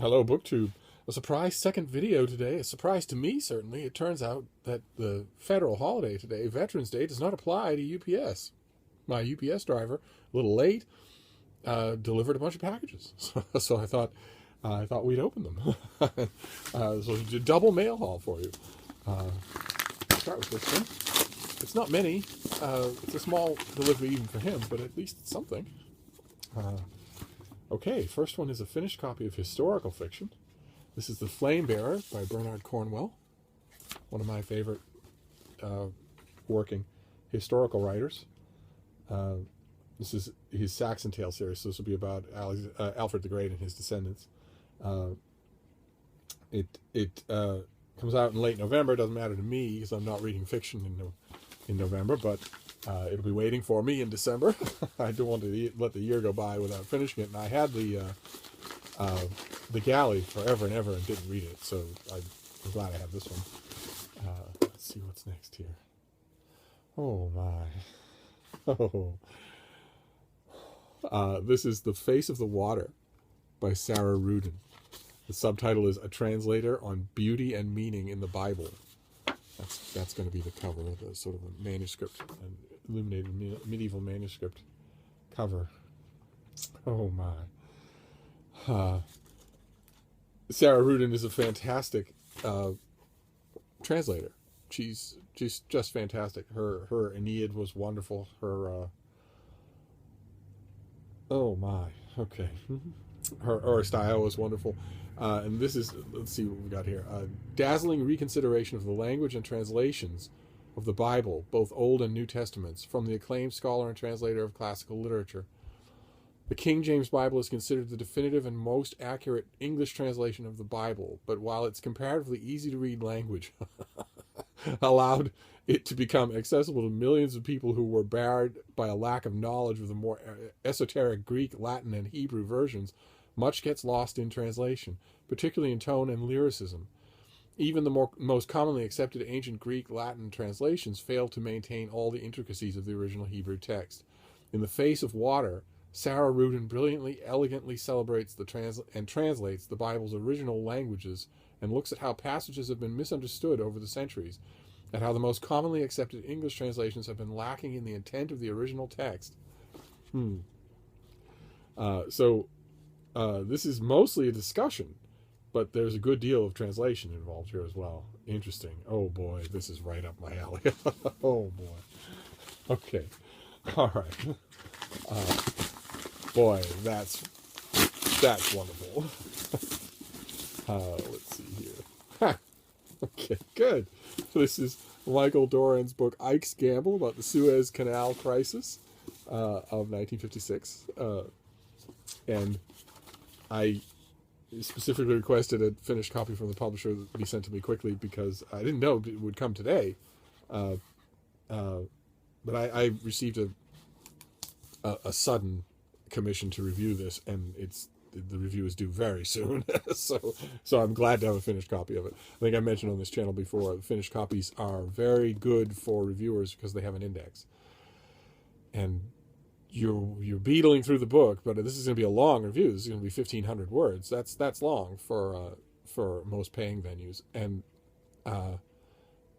Hello, BookTube. A surprise second video today. A surprise to me, certainly. It turns out that the federal holiday today, Veterans Day, does not apply to UPS. My UPS driver, a little late, delivered a bunch of packages. So I thought we'd open them. So a double mail haul for you. Start with this one. It's not many. It's a small delivery even for him, but at least it's something. Okay, first one is a finished copy of historical fiction. This is The Flamebearer by Bernard Cornwell, one of my favorite working historical writers. This is his Saxon Tale series, so this will be about Alfred the Great and his descendants. It comes out in late November. It doesn't matter to me because I'm not reading fiction in November, but it'll be waiting for me in December. I don't want to let the year go by without finishing it. And I had the Galley forever and ever and didn't read it, so I'm glad I have this one. Let's see what's next here. Oh my. This is The Face of the Water by Sarah Rudin. The subtitle is A Translator on Beauty and Meaning in the Bible. That's going to be the cover, the sort of a manuscript, an illuminated medieval manuscript cover. Oh my. Sarah Rudin is a fantastic translator. She's just fantastic. Her Aeneid was wonderful. Her oh my, okay. Her style was wonderful. And this is, let's see what we got here. Dazzling reconsideration of the language and translations of the Bible, both Old and New Testaments, from the acclaimed scholar and translator of classical literature. The King James Bible is considered the definitive and most accurate English translation of the Bible, but while its comparatively easy-to-read language allowed it to become accessible to millions of people who were barred by a lack of knowledge of the more esoteric Greek, Latin, and Hebrew versions, much gets lost in translation, particularly in tone and lyricism. Even the most commonly accepted ancient Greek, Latin translations fail to maintain all the intricacies of the original Hebrew text. In The Face of Water, Sarah Rudin brilliantly, elegantly celebrates and translates the Bible's original languages and looks at how passages have been misunderstood over the centuries, and how the most commonly accepted English translations have been lacking in the intent of the original text. This is mostly a discussion, but there's a good deal of translation involved here as well. Interesting. Oh boy, this is right up my alley. Oh boy. Okay. All right. Boy, that's wonderful. Let's see here. Okay, good. This is Michael Doran's book Ike's Gamble about the Suez Canal crisis of 1956. And I specifically requested a finished copy from the publisher that be sent to me quickly because I didn't know it would come today. But I received a sudden commission to review this, and the review is due very soon. so I'm glad to have a finished copy of it. I think I mentioned on this channel before, the finished copies are very good for reviewers because they have an index. And you're beetling through the book, but this is going to be a long review. This is going to be 1,500 words. That's long for most paying venues. And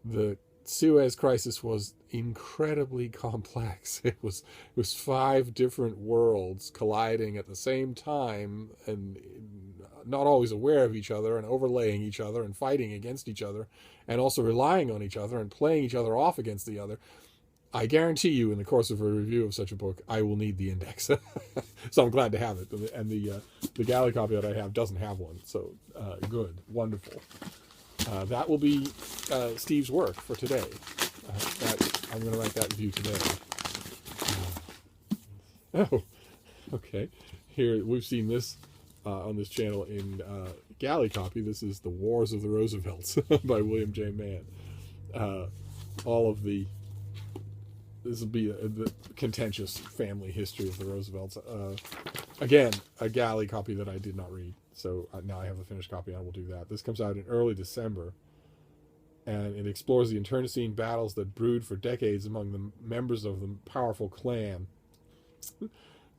the Suez crisis was incredibly complex. It was 5 different worlds colliding at the same time, and not always aware of each other, and overlaying each other, and fighting against each other, and also relying on each other and playing each other off against the other. I guarantee you, in the course of a review of such a book, I will need the index. So I'm glad to have it. And the galley copy that I have doesn't have one. So good, wonderful. That will be Steve's work for today. I'm going to write that review today. Oh, okay. Here, we've seen this on this channel in galley copy. This is The Wars of the Roosevelts by William J. Mann. This will be the contentious family history of the Roosevelts. Again, a galley copy that I did not read. So now I have a finished copy, and I will do that. This comes out in early December, and it explores the internecine battles that brewed for decades among the members of the powerful clan.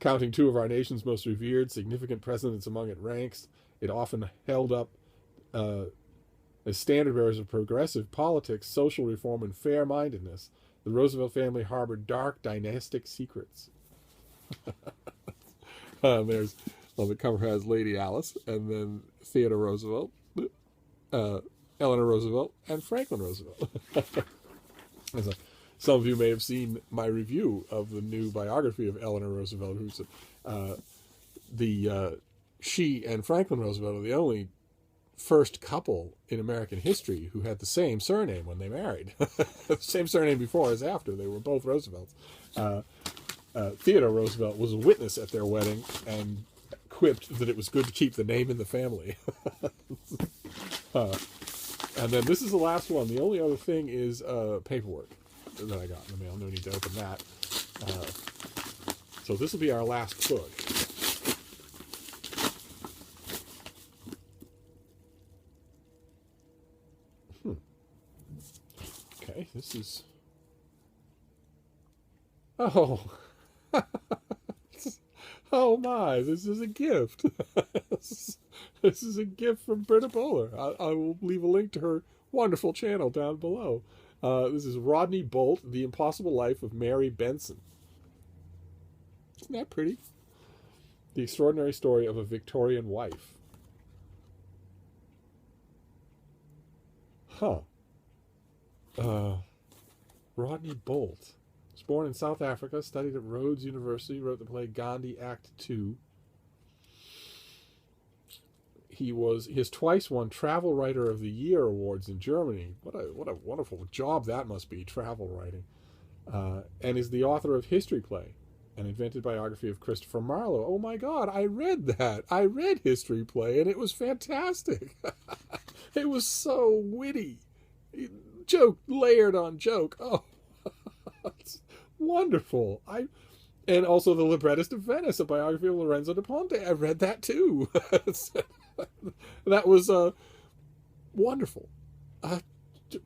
Counting 2 of our nation's most revered, significant presidents among its ranks, it often held up as standard bearers of progressive politics, social reform, and fair-mindedness. The Roosevelt family harbored dark dynastic secrets. There's, well, the cover has Lady Alice, and then Theodore Roosevelt, Eleanor Roosevelt, and Franklin Roosevelt. Some of you may have seen my review of the new biography of Eleanor Roosevelt, who's she and Franklin Roosevelt are the only first couple in American history who had the same surname when they married. The same surname before as after. They were both Roosevelts. Theodore Roosevelt was a witness at their wedding and quipped that it was good to keep the name in the family. And then this is the last one. The only other thing is paperwork that I got in the mail. No need to open that. So this will be our last book. Okay, this is... Oh! Oh my, this is a gift. This is a gift from Britta Bowler. I will leave a link to her wonderful channel down below. This is Rodney Bolt, The Impossible Life of Mary Benson. Isn't that pretty? The Extraordinary Story of a Victorian Wife. Huh. Rodney Bolt was born in South Africa, studied at Rhodes University, wrote the play Gandhi Act II. He has twice won Travel Writer of the Year awards in Germany. What a wonderful job that must be, travel writing. And is the author of History Play, an invented biography of Christopher Marlowe. Oh my God, I read that. I read History Play, and it was fantastic. It was so witty. Joke layered on joke. Oh, it's wonderful. And also The Librettist of Venice, a biography of Lorenzo da Ponte. I read that too. That was wonderful.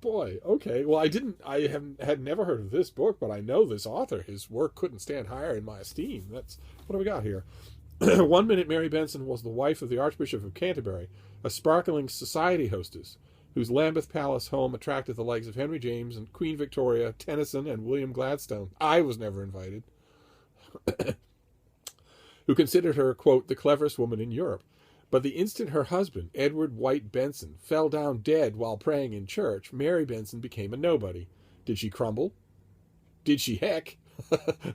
Boy, okay. Well, I had never heard of this book, but I know this author. His work couldn't stand higher in my esteem. What do we got here? 1 minute, Mary Benson was the wife of the Archbishop of Canterbury, a sparkling society hostess, whose Lambeth Palace home attracted the likes of Henry James and Queen Victoria, Tennyson, and William Gladstone. I was never invited. Who considered her, quote, the cleverest woman in Europe. But the instant her husband, Edward White Benson, fell down dead while praying in church, Mary Benson became a nobody. Did she crumble? Did she heck?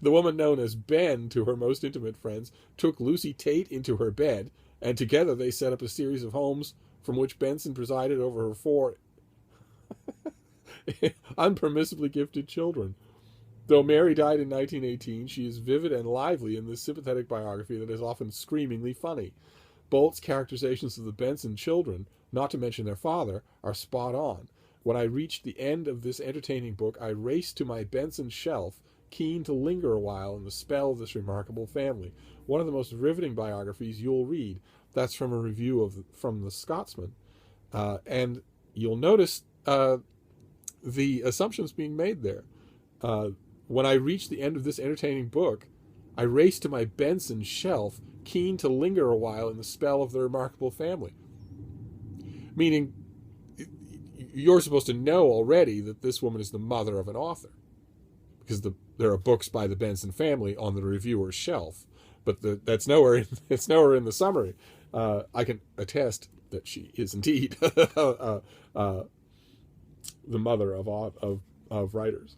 The woman known as Ben to her most intimate friends took Lucy Tate into her bed, and together they set up a series of homes from which Benson presided over her 4 unpermissibly gifted children. Though Mary died in 1918, she is vivid and lively in this sympathetic biography that is often screamingly funny. Bolt's characterizations of the Benson children, not to mention their father, are spot on. When I reached the end of this entertaining book, I raced to my Benson shelf, keen to linger a while in the spell of this remarkable family. One of the most riveting biographies you'll read. That's from a review from the Scotsman. And you'll notice the assumptions being made there. When I reached the end of this entertaining book, I raced to my Benson shelf, keen to linger a while in the spell of the remarkable family. Meaning, you're supposed to know already that this woman is the mother of an author, because there are books by the Benson family on the reviewer's shelf, but it's nowhere in the summary. I can attest that she is indeed the mother of writers.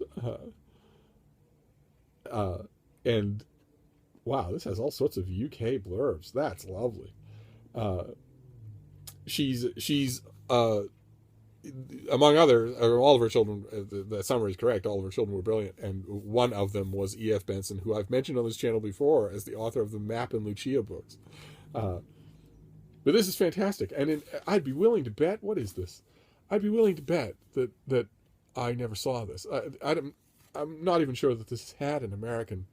And wow, this has all sorts of UK blurbs. That's lovely. She's among others, all of her children, the summary is correct, all of her children were brilliant, and one of them was E.F. Benson, who I've mentioned on this channel before as the author of the Map and Lucia books. But this is fantastic, and I'd be willing to bet, what is this? I'd be willing to bet that I never saw this. I'm not even sure that this had an American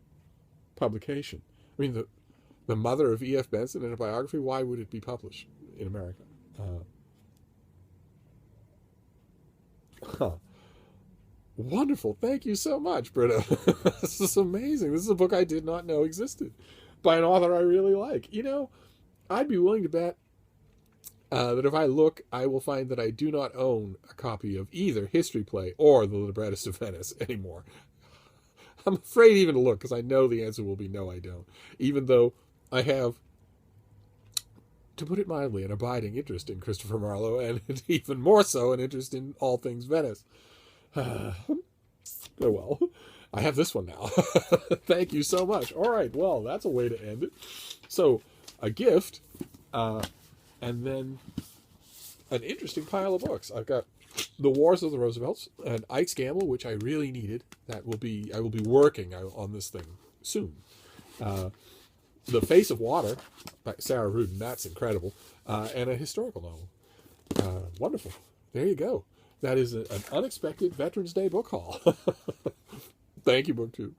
publication. I mean, the mother of E.F. Benson in a biography, why would it be published in America? Wonderful. Thank you so much, Britta. This is amazing. This is a book I did not know existed by an author I really like. You know, I'd be willing to bet that if I look, I will find that I do not own a copy of either History Play or The Librettist of Venice anymore. I'm afraid even to look, because I know the answer will be no, I don't. Even though I have, to put it mildly, an abiding interest in Christopher Marlowe, and even more so an interest in all things Venice. Oh well, I have this one now. Thank you so much. All right, well, that's a way to end it. So, a gift, and then an interesting pile of books. I've got The Wars of the Roosevelts and Ike's Gamble, which I really needed. I will be working on this thing soon. The Face of Water by Sarah Rudin, that's incredible, and a historical novel. Wonderful. There you go. That is an unexpected Veterans Day book haul. Thank you, BookTube.